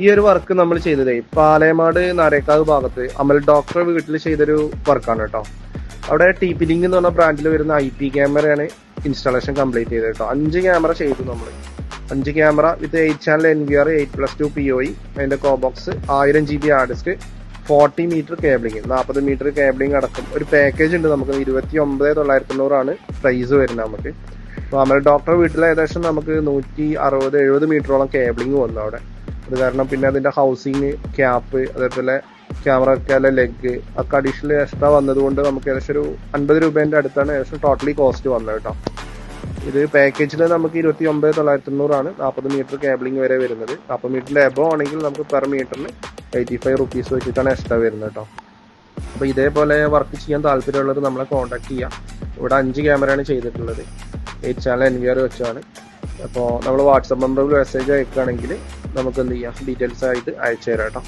ഈ ഒരു വർക്ക് നമ്മൾ ചെയ്തതേ പാലേമാട് നാരേക്കാവ് ഭാഗത്ത് അമൽ ഡോക്ടർ വീട്ടിൽ ചെയ്തൊരു വർക്കാണ് കേട്ടോ. അവിടെ TP Link എന്ന് പറഞ്ഞ ബ്രാൻഡിൽ വരുന്ന IP ക്യാമറയാണ് ഇൻസ്റ്റാളേഷൻ കംപ്ലീറ്റ് ചെയ്തത് കേട്ടോ. 5 ക്യാമറ ചെയ്തു നമ്മൾ. 5 camera with 8 channel NVR 8+2 POE, അതിന്റെ കോബോക്സ്, 1000 GB hard disk, 40 metre cabling, 40 metre cabling അടക്കം ഒരു പാക്കേജ് ഉണ്ട് നമുക്ക്. 29,990 പ്രൈസ് വരുന്നത് നമുക്ക്. അപ്പോൾ അമൽ ഡോക്ടർ വീട്ടിൽ ഏകദേശം നമുക്ക് 160-70 മീറ്ററോളം കേബിളിംഗ് വന്നു അവിടെ. അത് കാരണം പിന്നെ അതിന്റെ ഹൗസിങ്, ക്യാപ്പ്, അതേപോലെ ക്യാമറ വെക്കാനുള്ള ലെഗ് ഒക്കെ അഡീഷണൽ എക്സ്ട്രാ വന്നതുകൊണ്ട് നമുക്ക് ഏകദേശം ഒരു 50 രൂപേന്റെ അടുത്താണ് ഏകദേശം ടോട്ടലി കോസ്റ്റ് വന്നത് കേട്ടോ. ഇത് പാക്കേജിൽ നമുക്ക് 29,990 40 മീറ്റർ കേബിളിംഗ് വരെ വരുന്നത്. 40 മീറ്ററിന്റെ എബോ ആണെങ്കിൽ നമുക്ക് പെർ മീറ്ററിന് 85 റുപ്പീസ് വെച്ചിട്ടാണ് എക്സ്ട്രാ വരുന്നത് കേട്ടോ. അപ്പോൾ ഇതേപോലെ വർക്ക് ചെയ്യാൻ താല്പര്യമുള്ളവർ നമ്മളെ കോൺടാക്ട് ചെയ്യാം. ഇവിടെ 5 ക്യാമറയാണ് ചെയ്തിട്ടുള്ളത്. 8 ചാനൽ NVR വെച്ചാണ്. അപ്പോൾ നമ്മൾ വാട്സപ്പ് നമ്പറിൽ മെസ്സേജ് അയക്കുകയാണെങ്കിൽ നമുക്ക് എന്ത് ചെയ്യാം, ഡീറ്റെയിൽസ് ആയിട്ട് അയച്ചു തരാം കേട്ടോ.